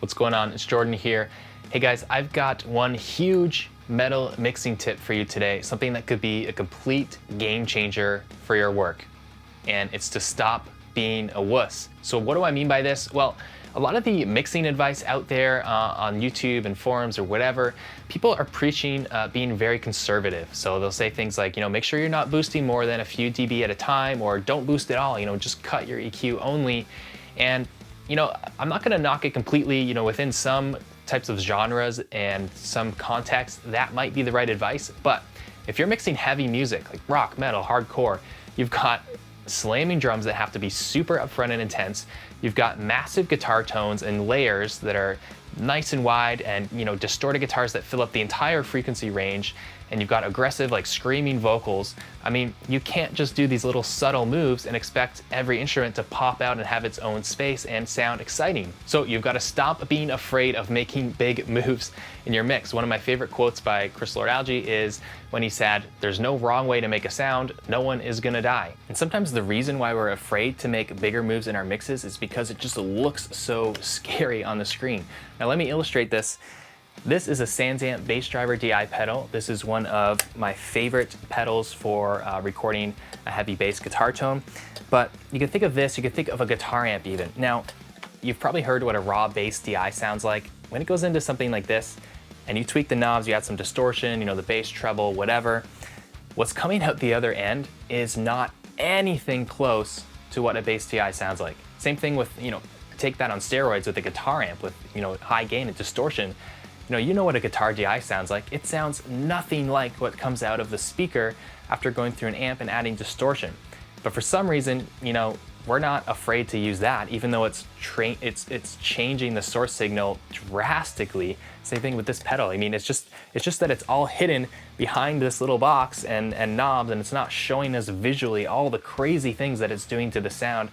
What's going on? It's Jordan here. Hey guys, I've got one huge metal mixing tip for you today, something that could be a complete game changer for your work. And it's to stop being a wuss. So what do I mean by this? Well, a lot of the mixing advice out there on YouTube and forums or whatever, people are preaching being very conservative. So they'll say things like, make sure you're not boosting more than a few dB at a time, or don't boost at all, just cut your EQ only. And I'm not gonna knock it completely, within some types of genres and some contexts, that might be the right advice. But if you're mixing heavy music, like rock, metal, hardcore, you've got slamming drums that have to be super upfront and intense. You've got massive guitar tones and layers that are nice and wide, and distorted guitars that fill up the entire frequency range, and you've got aggressive, like screaming vocals. I mean, you can't just do these little subtle moves and expect every instrument to pop out and have its own space and sound exciting. So you've got to stop being afraid of making big moves in your mix. One of my favorite quotes by Chris Lord-Alge is when he said, "There's no wrong way to make a sound, no one is gonna die." And sometimes the reason why we're afraid to make bigger moves in our mixes is because it just looks so scary on the screen. Now let me illustrate this. This is a Sansamp bass driver DI pedal. This is one of my favorite pedals for recording a heavy bass guitar tone. But you can think of this, you can think of a guitar amp even. Now, you've probably heard what a raw bass DI sounds like. When it goes into something like this, and you tweak the knobs, you add some distortion, the bass, treble, whatever, what's coming out the other end is not anything close to what a bass DI sounds like. Same thing with, take that on steroids with a guitar amp with, high gain and distortion. You know what a guitar DI sounds like. It sounds nothing like what comes out of the speaker after going through an amp and adding distortion. But for some reason, we're not afraid to use that, even though it's changing the source signal drastically. Same thing with this pedal. I mean, it's just that it's all hidden behind this little box and knobs, and it's not showing us visually all the crazy things that it's doing to the sound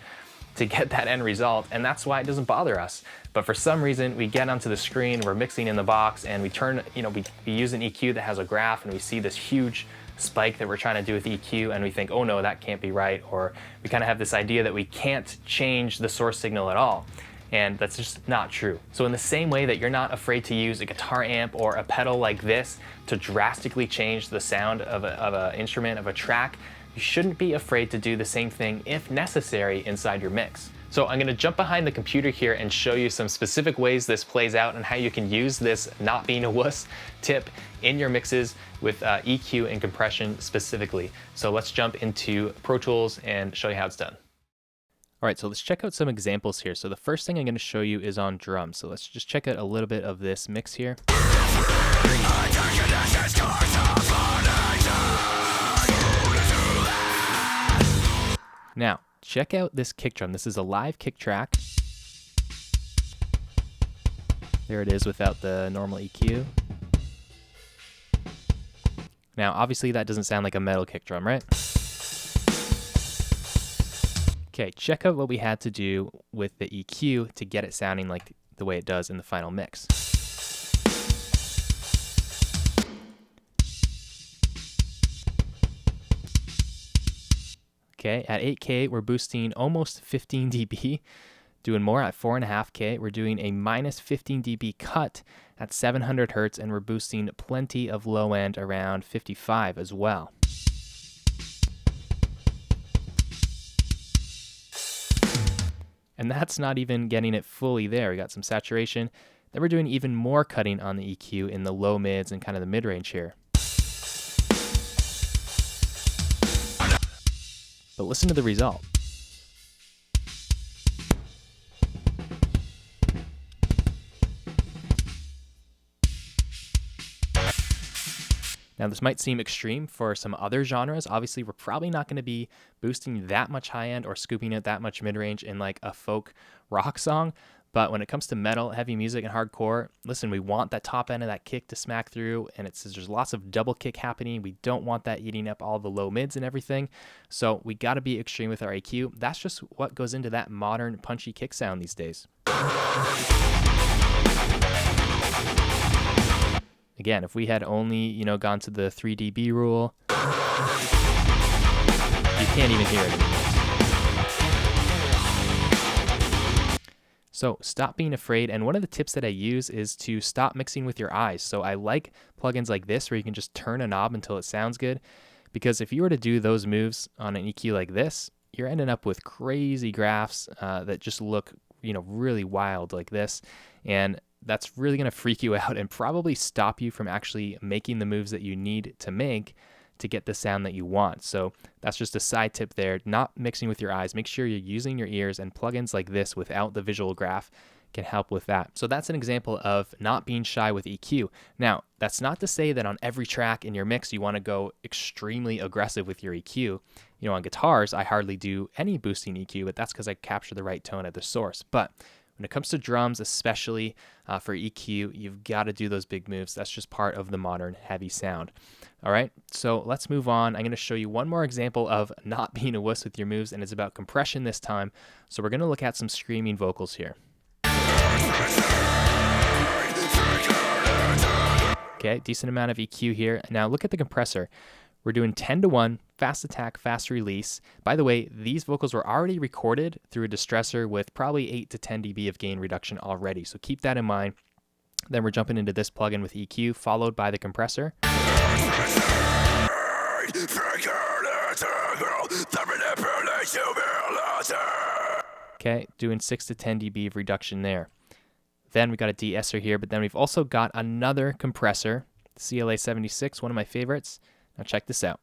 to get that end result, and that's why it doesn't bother us. But for some reason, we get onto the screen, we're mixing in the box, and we turn, we use an EQ that has a graph, and we see this huge spike that we're trying to do with EQ, and we think, oh no, that can't be right, or we kind of have this idea that we can't change the source signal at all. And that's just not true. So in the same way that you're not afraid to use a guitar amp or a pedal like this to drastically change the sound of an instrument, of a track, you shouldn't be afraid to do the same thing if necessary inside your mix. So I'm gonna jump behind the computer here and show you some specific ways this plays out and how you can use this not being a wuss tip in your mixes with EQ and compression specifically. So let's jump into Pro Tools and show you how it's done. All right, so let's check out some examples here. So the first thing I'm gonna show you is on drums. So let's just check out a little bit of this mix here. Now, check out this kick drum. This is a live kick track. There it is without the normal EQ. Now, obviously that doesn't sound like a metal kick drum, right? Okay, check out what we had to do with the EQ to get it sounding like the way it does in the final mix. Okay, at 8K, we're boosting almost 15 dB. Doing more at 4.5K, we're doing a minus 15 dB cut at 700 Hertz, and we're boosting plenty of low end around 55 as well. And that's not even getting it fully there. We got some saturation. Then we're doing even more cutting on the EQ in the low mids and kind of the mid range here. But listen to the result. Now this might seem extreme for some other genres. Obviously, we're probably not going to be boosting that much high end or scooping out that much mid range in like a folk rock song. But when it comes to metal, heavy music, and hardcore, listen, we want that top end of that kick to smack through, and there's lots of double kick happening. We don't want that eating up all the low mids and everything. So we got to be extreme with our EQ. That's just what goes into that modern punchy kick sound these days. Again, if we had only, gone to the 3 dB rule, you can't even hear it anymore. So stop being afraid. And one of the tips that I use is to stop mixing with your eyes. So I like plugins like this where you can just turn a knob until it sounds good. Because if you were to do those moves on an EQ like this, you're ending up with crazy graphs that just look, really wild like this. And that's really going to freak you out and probably stop you from actually making the moves that you need to make to get the sound that you want. So that's just a side tip there, not mixing with your eyes. Make sure you're using your ears, and plugins like this without the visual graph can help with that. So that's an example of not being shy with EQ. Now, that's not to say that on every track in your mix you want to go extremely aggressive with your EQ. On guitars, I hardly do any boosting EQ, but that's because I capture the right tone at the source. But when it comes to drums, especially for EQ, you've got to do those big moves. That's just part of the modern heavy sound. All right, so let's move on. I'm going to show you one more example of not being a wuss with your moves, and it's about compression this time. So we're going to look at some screaming vocals here. Okay, decent amount of EQ here. Now look at the compressor. We're doing 10-to-1, fast attack, fast release. By the way, these vocals were already recorded through a distressor with probably 8 to 10 dB of gain reduction already. So keep that in mind. Then we're jumping into this plugin with EQ, followed by the compressor. Okay, doing 6 to 10 dB of reduction there. Then we got a de-esser here, but then we've also got another compressor, CLA 76, one of my favorites. Now check this out.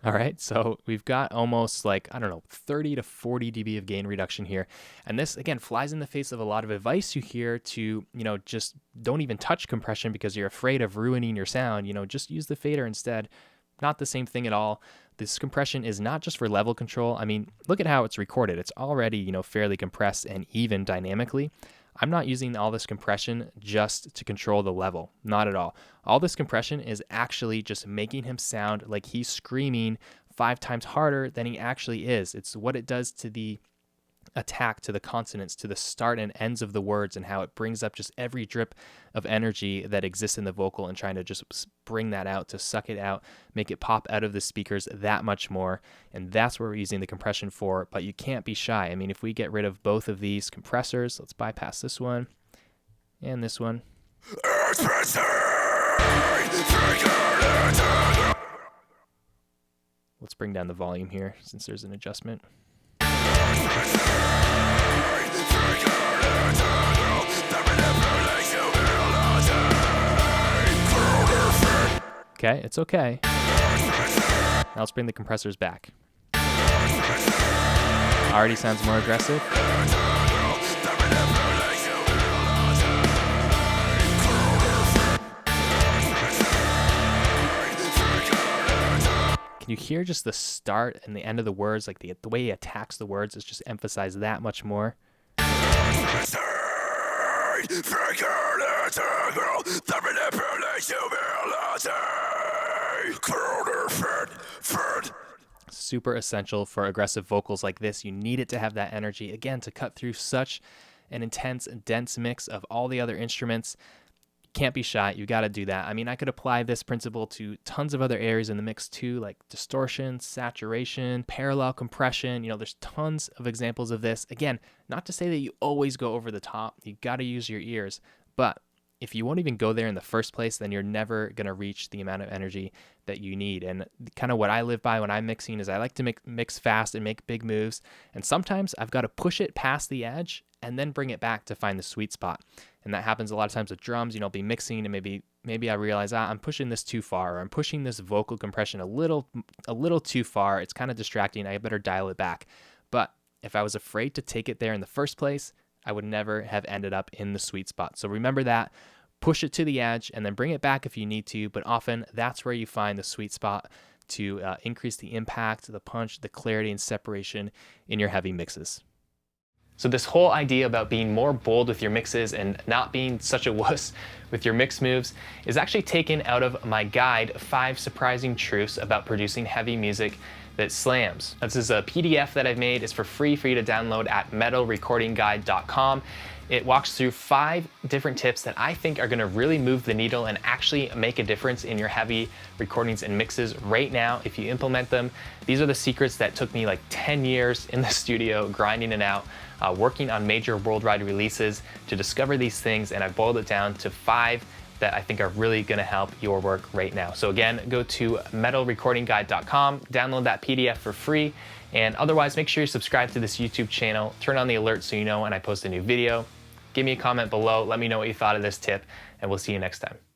All right, so we've got almost 30 to 40 dB of gain reduction here. And this, again, flies in the face of a lot of advice you hear to, just don't even touch compression because you're afraid of ruining your sound. Just use the fader instead. Not the same thing at all. This compression is not just for level control. I mean, look at how it's recorded. It's already, fairly compressed and even dynamically. I'm not using all this compression just to control the level. Not at all. All this compression is actually just making him sound like he's screaming 5 times harder than he actually is. It's what it does to the attack, to the consonants, to the start and ends of the words, and how it brings up just every drip of energy that exists in the vocal and trying to just bring that out, to suck it out, make it pop out of the speakers that much more. And that's what we're using the compression for, but you can't be shy. I mean, if we get rid of both of these compressors, let's bypass this one and this one. Let's bring down the volume here since there's an adjustment. Okay, it's okay. Now let's bring the compressors back. Already sounds more aggressive. Can you hear just the start and the end of the words? Like the way he attacks the words is just emphasized that much more. Super essential for aggressive vocals like this. You need it to have that energy, again, to cut through such an intense, dense mix of all the other instruments. Can't be shy. You got to do that. I mean, I could apply this principle to tons of other areas in the mix too, like distortion, saturation, parallel compression. There's tons of examples of this. Again, not to say that you always go over the top. You got to use your ears. But if you won't even go there in the first place, then you're never going to reach the amount of energy that you need. And kind of what I live by when I'm mixing is I like to mix fast and make big moves. And sometimes I've got to push it past the edge and then bring it back to find the sweet spot. And that happens a lot of times with drums. I'll be mixing and maybe I realize I'm pushing this too far, or I'm pushing this vocal compression a little too far. It's kind of distracting. I better dial it back. But if I was afraid to take it there in the first place, I would never have ended up in the sweet spot. So remember that. Push it to the edge and then bring it back if you need to. But often that's where you find the sweet spot to increase the impact, the punch, the clarity, and separation in your heavy mixes. So this whole idea about being more bold with your mixes and not being such a wuss with your mix moves is actually taken out of my guide, 5 Surprising Truths About Producing Heavy Music That Slams. This is a PDF that I've made. It's for free for you to download at metalrecordingguide.com. It walks through 5 different tips that I think are gonna really move the needle and actually make a difference in your heavy recordings and mixes right now if you implement them. These are the secrets that took me like 10 years in the studio, grinding it out, working on major worldwide releases to discover these things, and I boiled it down to 5 that I think are really gonna help your work right now. So again, go to metalrecordingguide.com, download that PDF for free, and otherwise make sure you subscribe to this YouTube channel, turn on the alerts so you know when I post a new video. Give me a comment below, let me know what you thought of this tip, and we'll see you next time.